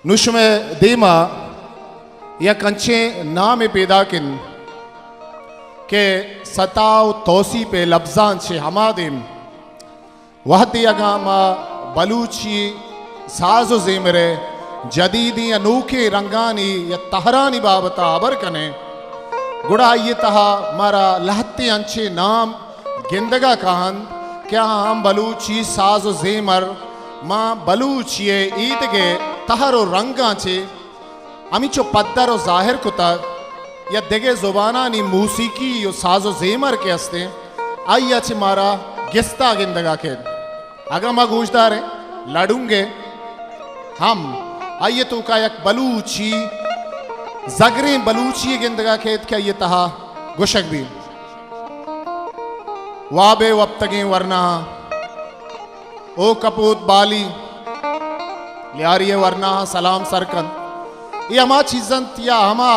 नुशमे दीमा या कंचे नाम पैदा किन के सताव तोसी पे लफ्जान छे हमादिम वहती अगामा बलूची साजो जेमरे जदीदी अनोखे रंगानी या तहरानी बाबता अबर कने गुड़ा ये तहा मारा लहते अंचे नाम गिंदगा कहन क्या हम बलूची साजो जेमर माँ बलूचिये ईद के तहरो रंगा चे अमीचो पद्दर और जाहिर कुता या देगे जुबाना नी मूसीकी यो साजो जेमर के हस्ते आई अच्छे मारा गिस्ता गिंदगा के अगर माँ गूंजदार है लड़ूंगे हम आइए तो का एक बलूची जगरे बलूची गिंदगा खेत क्या ये तहा गुशक भी वाबे वब्तगे वरना ओ कपूत बाली लियारी वरना सलाम सरकन ये हमा चीजंत या हमा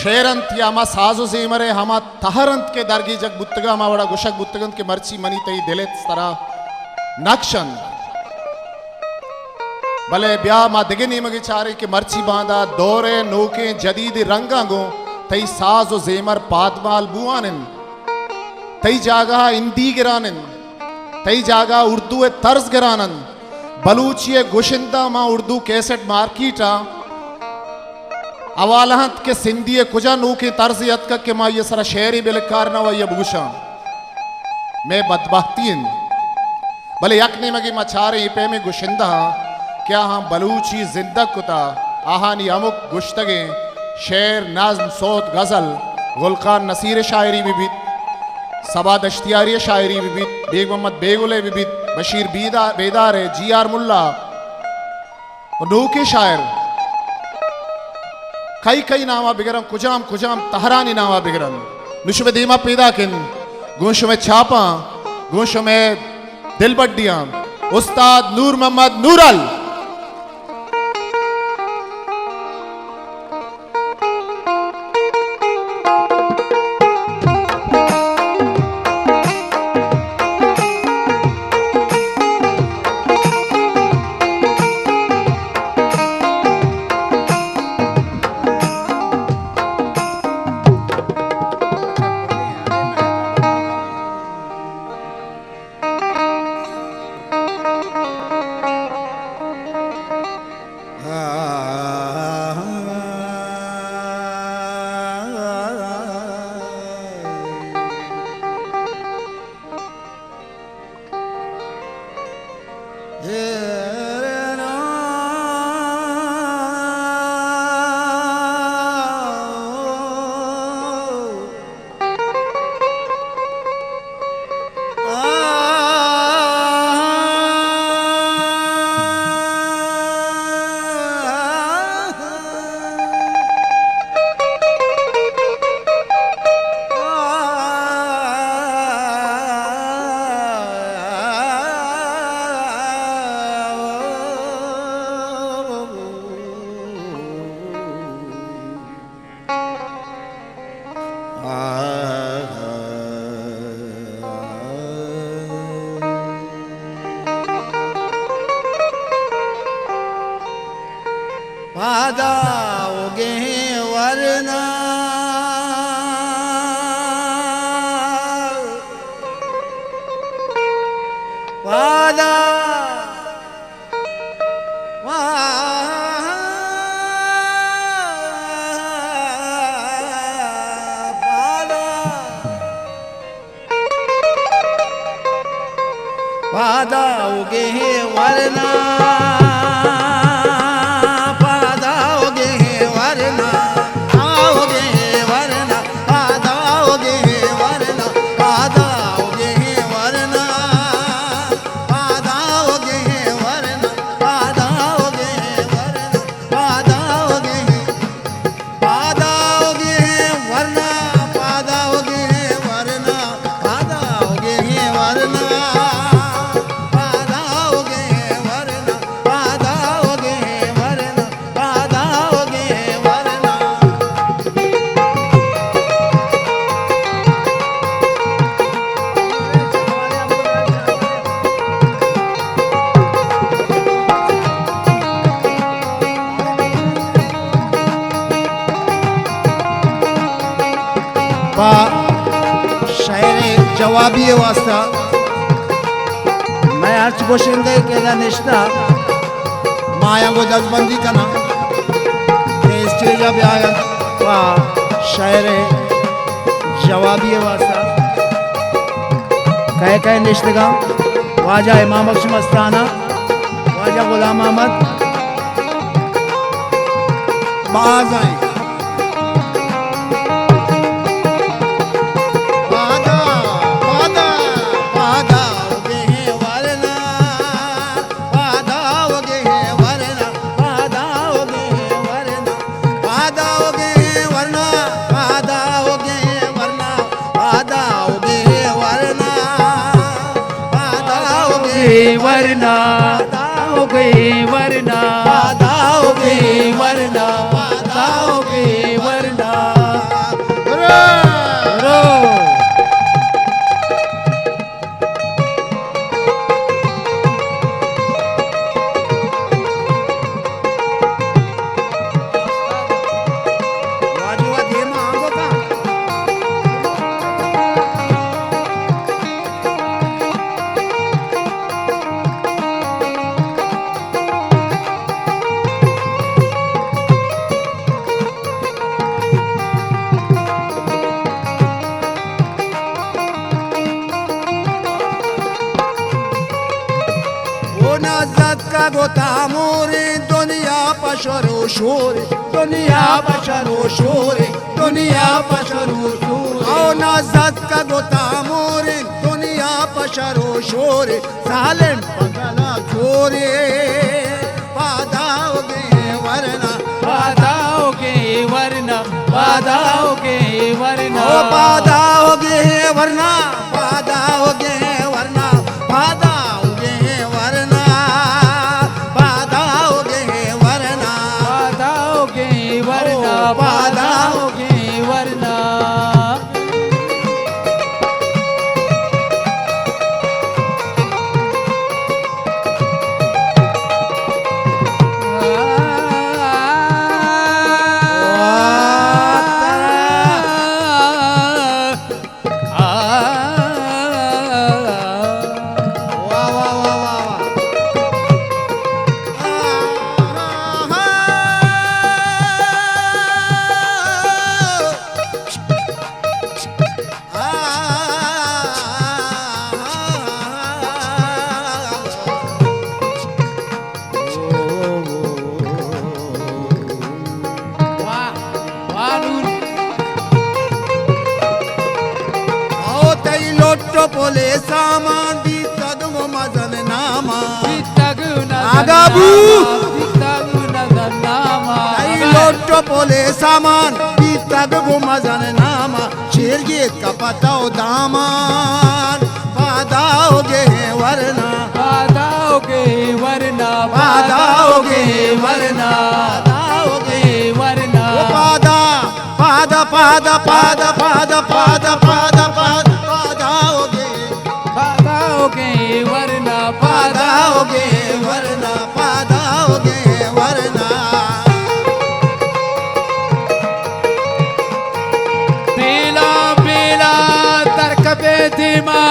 शेरंत या हमा साजो जेमरे हमा तहरंत के दरगी जग बुत्तगा हमा बड़ा गुशक बुत्तगंत के मर्ची मनी तई दिलेत तरा नक्शन भले ब्या मा दिगे नीमगे चारे के मर्ची बांधा दौरे नोके जदीद रंगा गो तई साजो जेमर पादमाल बुआनिन तई जागा हिंदी गिरानिन तई जागा उर्दू तर्ज गिरानन बलूची गुशिंदा माँ उर्दू कैसेट मार्कीटा अवालहत के सिंधी कुजा नू के तर्जियत का के माँ ये सरा शेरी बिलकार ना वही बुशा मैं बदबख्तीन भले यकने मगी मचारे पे में गुशिंदा क्या हाँ बलूची जिंदा कुता आहानी अमुक गुश्तगे शेर नाज़्म सोत गजल गुलकान नसीर शायरी विभित सबा दश्तियारी शायरी विभित बेग मोहम्मद बेगुले विभित बशीर बेदार है जी आर मुल्ला और नूके शायर कई कई नामा बिगरम कुजाम कुजाम तहरानी नामा बिगरम नुश में दीमा पैदा किन गुंश में छापा गुंश में दिल बड्डियां उस्ताद नूर मोहम्मद नूरल वादाओगे वरना वादा वादाओगे वरना वादाओगे बा शायर जवाबी वास्ता मैं अर्च बोशिंदे के निष्ठा माया को जजबंदी करना स्टेज पे आया बा शायर जवाबी वास्ता कह निष्ठगा वाजा इमाम बख्श मस्ताना वाजा गुलाम अहमद बाज आए वरना दाओगे वरना दाओगे वरना दाओगे वरना रो गोतामोरे दुनिया पशरो शोर दुनिया पशरो शोर दुनिया पशरो शोर आओ नाज़त का गोतामोरे दुनिया पशरो शोर सालन पगला छोरे बाधाओगे वरना बाधाओगे वरना बाधाओगे वरना बाधाओगे वरना बाधाओगे वरना बाधाओगे वरना बाधाओगे वरना बोले सामान दी तगो मजन नामा आगाबू नामा लोटो बोले सामान दी तगो मजन नामा शेर ये का पताओ दामान बाधाओगे वरना बाधाओगे वरना बाधाओगे वरना बाधाओगे वरना पादा पादा पादा पादा पादा पादा पादा पादा बाधाओगे वरना बाधाओगे वरना बाधाओगे वरना बेला बेला तर्क पे धीमा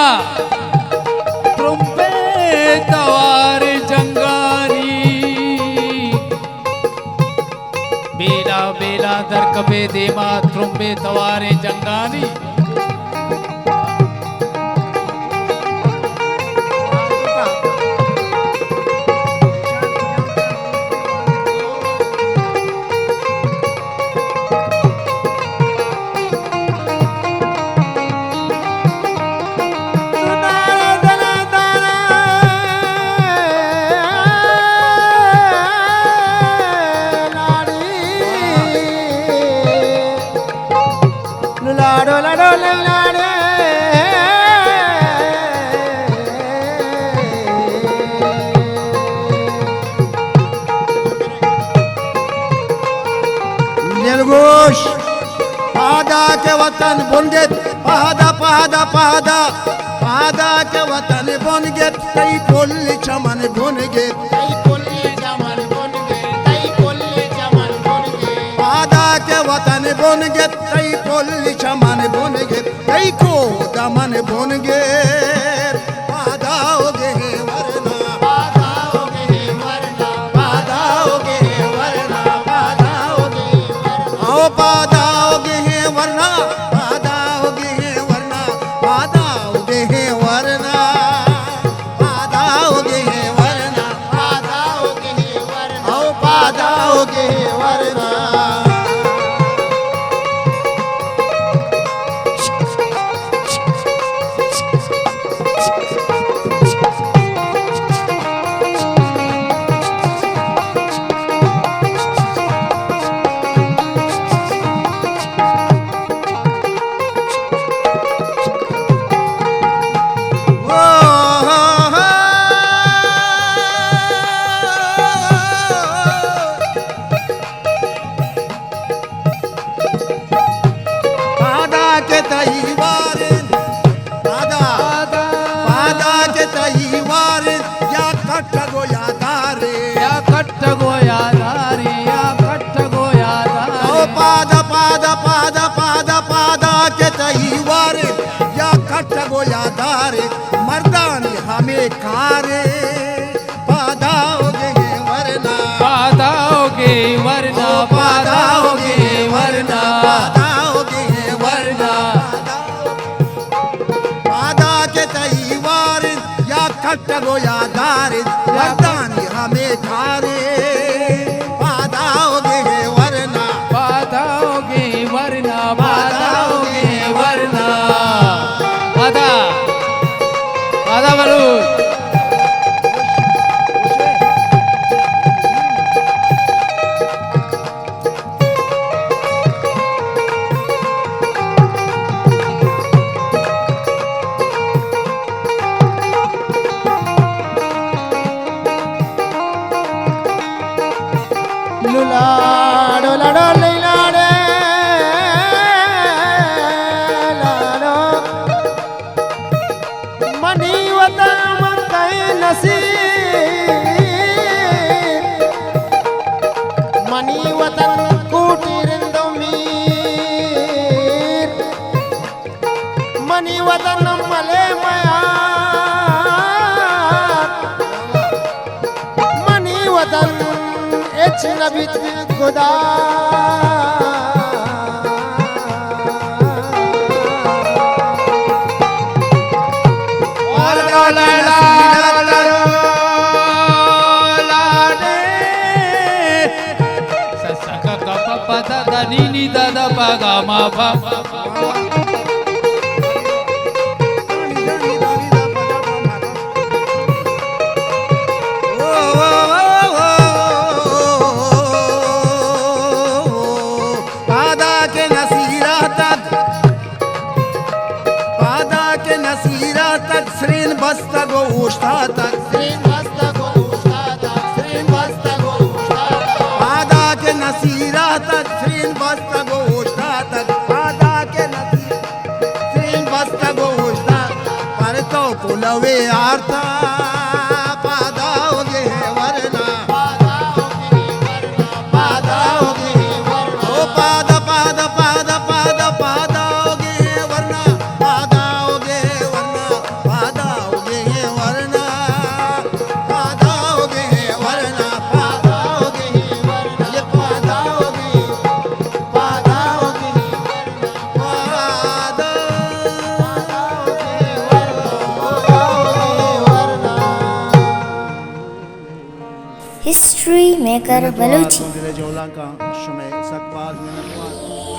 ट्रुम्पे तवार जंगानी बेला बेला तर्क पे धीमा ट्रुम्पे तवार जंगानी दिलगोश पादा के वतन बुनगे पादा पादा पादा पादा के वतन बुनगे कई पोली चमन बुनगे पादा के वतन बुनगे कई पोल्ली चमन बुन गे कई को दमन बुन गे पादाओगे वरना पादाओगे वरना पादाओगे वरना पादाओगे आओ पादाओगे वरना पादाओगे वरना पादाओगे वरना पादाओगे वरना पादाओगे वरना आओ पादाओगे वरना मर्दानी हमें खारे पादाओगे वरना पादाओगे वरना पादाओगे वरना पादाओगे वरना पादा के तईवार या खट गो या दार मर्दानी हमें खारे पादाओगे वरना पादाओगे वरना पादाओगे वरना आधा आधा बलून लुलाडो लाडो लैलाडे लाडो मनी वतन मकई नसीब मनी वतन कूटीरिंदो मीर मनी वतन मले मया मनी वतन एच नबी खुदा नी दादा पागा मा पा पादा के नसीरा तक श्रीन बस्ता गो उष्टा तक श्रीन बस्ता गो उष्टा तक श्रीन बस्ता गो उष्टा पादा के नसीरा तक श्रीन बस्ता गो उष्टा तक पादा के श्रीन बस्ता गो उष्टा पर तो पुलवे आरता पादाओगे वरना पादाओगे वरना ओ पादा पादा पादा पादा पादाओगे वरना पादाओगे वरना पादाओगे वरना पादाओगे वरना पादाओगे वरना ये पादाओगे पादाओगे हिस्ट्री मेकर बलूची जोला का शुमे सकबाज में